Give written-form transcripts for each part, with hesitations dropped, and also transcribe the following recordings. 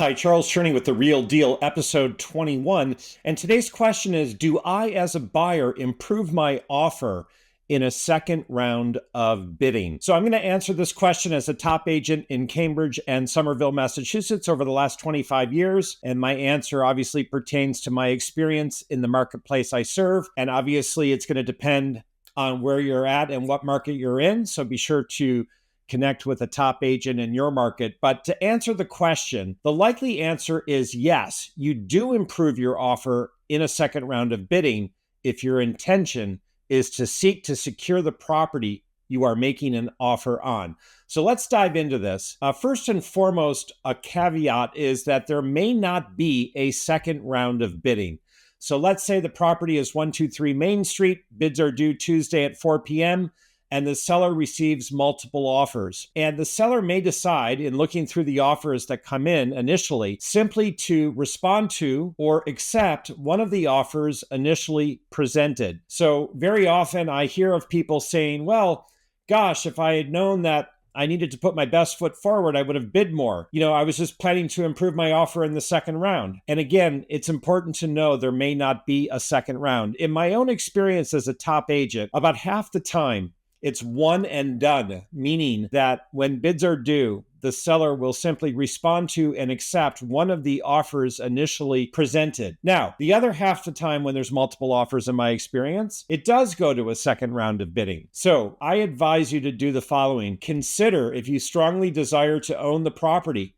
Hi, Charles Cherney with The Real Deal, episode 21. And today's question is, do I, as a buyer, improve my offer in a second round of bidding? So I'm going to answer this question as a top agent in Cambridge and Somerville, Massachusetts over the last 25 years. And my answer obviously pertains to my experience in the marketplace I serve. And obviously it's going to depend on where you're at and what market you're in. So be sure to connect with a top agent in your market. But to answer the question, the likely answer is yes, you do improve your offer in a second round of bidding if your intention is to seek to secure the property you are making an offer on. So let's dive into this. First and foremost, a caveat is that there may not be a second round of bidding. So let's say the property is 123 Main Street, bids are due Tuesday at 4 p.m., and the seller receives multiple offers. And the seller may decide, in looking through the offers that come in initially, simply to respond to or accept one of the offers initially presented. So very often I hear of people saying, well, gosh, if I had known that I needed to put my best foot forward, I would have bid more. I was just planning to improve my offer in the second round. And again, it's important to know there may not be a second round. In my own experience as a top agent, about half the time, it's one and done, meaning that when bids are due, the seller will simply respond to and accept one of the offers initially presented. Now, the other half the time when there's multiple offers in my experience, it does go to a second round of bidding. So I advise you to do the following. Consider, if you strongly desire to own the property,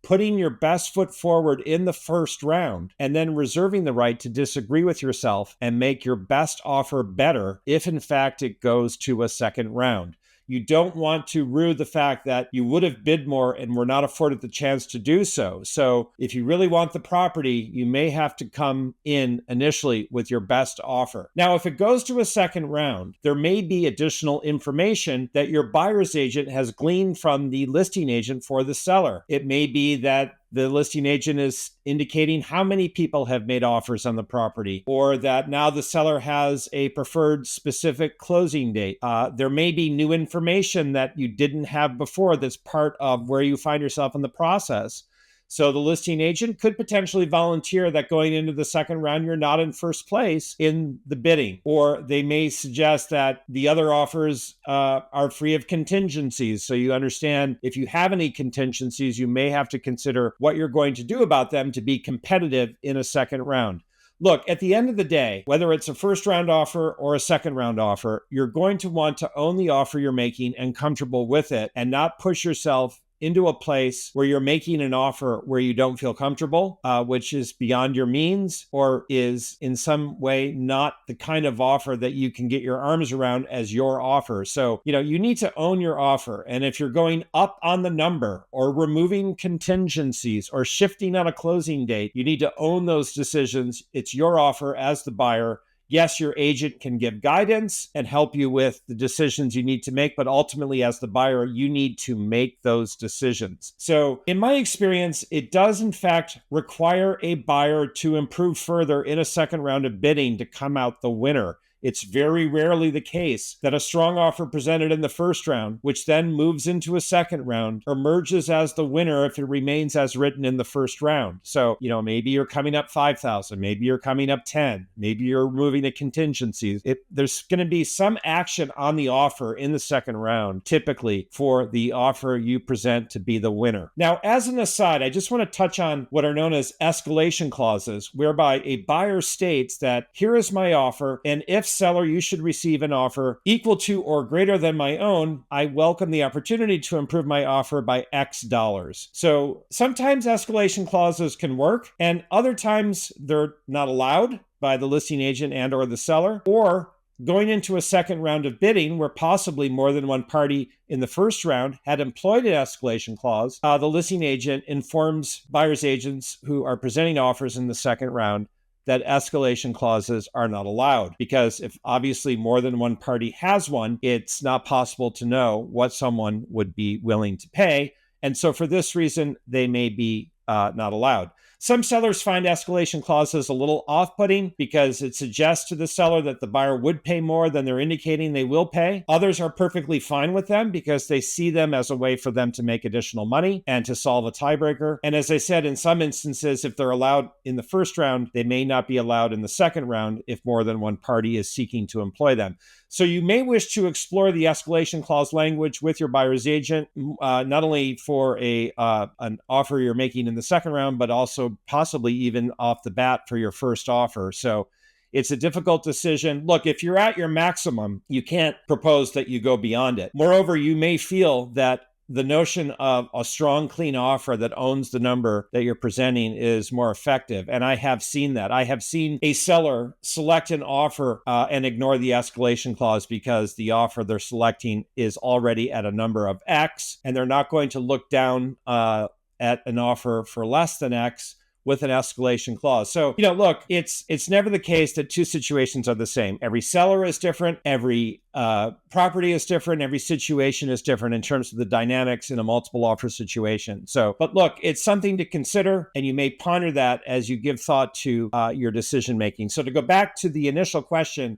putting your best foot forward in the first round and then reserving the right to disagree with yourself and make your best offer better if in fact it goes to a second round. You don't want to rue the fact that you would have bid more and were not afforded the chance to do so. So if you really want the property, you may have to come in initially with your best offer. Now, if it goes to a second round, there may be additional information that your buyer's agent has gleaned from the listing agent for the seller. It may be that the listing agent is indicating how many people have made offers on the property, or that now the seller has a preferred specific closing date. There may be new information that you didn't have before that's part of where you find yourself in the process. So the listing agent could potentially volunteer that going into the second round, you're not in first place in the bidding. Or they may suggest that the other offers are free of contingencies. So you understand if you have any contingencies, you may have to consider what you're going to do about them to be competitive in a second round. Look, at the end of the day, whether it's a first round offer or a second round offer, you're going to want to own the offer you're making and comfortable with it and not push yourself into a place where you're making an offer where you don't feel comfortable, which is beyond your means or is in some way not the kind of offer that you can get your arms around as your offer. So, you need to own your offer. And if you're going up on the number or removing contingencies or shifting on a closing date, you need to own those decisions. It's your offer as the buyer. Yes, your agent can give guidance and help you with the decisions you need to make, but ultimately as the buyer, you need to make those decisions. So in my experience, it does in fact require a buyer to improve further in a second round of bidding to come out the winner. It's very rarely the case that a strong offer presented in the first round, which then moves into a second round, emerges as the winner if it remains as written in the first round. So, maybe you're coming up 5,000, maybe you're coming up 10, maybe you're removing the contingencies. There's going to be some action on the offer in the second round, typically for the offer you present to be the winner. Now, as an aside, I just want to touch on what are known as escalation clauses, whereby a buyer states that here is my offer, and if seller, you should receive an offer equal to or greater than my own, I welcome the opportunity to improve my offer by X dollars. So sometimes escalation clauses can work, and other times they're not allowed by the listing agent and or the seller, or going into a second round of bidding where possibly more than one party in the first round had employed an escalation clause, the listing agent informs buyer's agents who are presenting offers in the second round that escalation clauses are not allowed, because if obviously more than one party has one, it's not possible to know what someone would be willing to pay. And so for this reason, they may be not allowed. Some sellers find escalation clauses a little off-putting because it suggests to the seller that the buyer would pay more than they're indicating they will pay. Others are perfectly fine with them because they see them as a way for them to make additional money and to solve a tiebreaker. And as I said, in some instances, if they're allowed in the first round, they may not be allowed in the second round if more than one party is seeking to employ them. So you may wish to explore the escalation clause language with your buyer's agent, not only for an offer you're making in the second round, but also possibly even off the bat for your first offer. So it's a difficult decision. Look, if you're at your maximum, you can't propose that you go beyond it. Moreover, you may feel that the notion of a strong, clean offer that owns the number that you're presenting is more effective. And I have seen that. I have seen a seller select an offer and ignore the escalation clause because the offer they're selecting is already at a number of X, and they're not going to look down at an offer for less than X with an escalation clause. So, look, it's never the case that two situations are the same. Every seller is different. Every property is different. Every situation is different in terms of the dynamics in a multiple offer situation. So, but look, it's something to consider, and you may ponder that as you give thought to your decision making. So to go back to the initial question,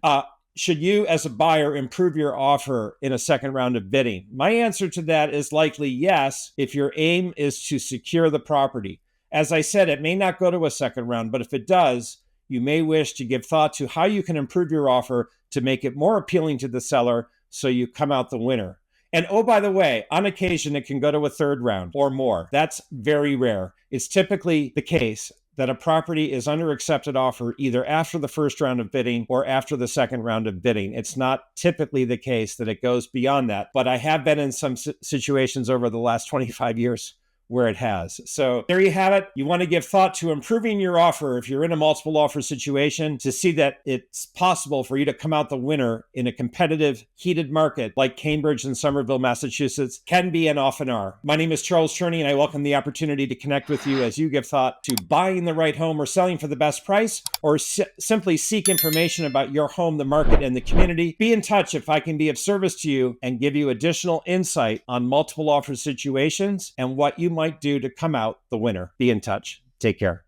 should you as a buyer improve your offer in a second round of bidding? My answer to that is likely yes, if your aim is to secure the property. As I said, it may not go to a second round, but if it does, you may wish to give thought to how you can improve your offer to make it more appealing to the seller so you come out the winner. And oh, by the way, on occasion, it can go to a third round or more. That's very rare. It's typically the case that a property is under accepted offer either after the first round of bidding or after the second round of bidding. It's not typically the case that it goes beyond that, but I have been in some situations over the last 25 years where it has. So there you have it. You want to give thought to improving your offer if you're in a multiple offer situation to see that it's possible for you to come out the winner in a competitive, heated market like Cambridge and Somerville, Massachusetts can be and often are. My name is Charles Cherney, and I welcome the opportunity to connect with you as you give thought to buying the right home or selling for the best price, or simply seek information about your home, the market, and the community. Be in touch if I can be of service to you and give you additional insight on multiple offer situations and what you might do to come out the winner. Be in touch. Take care.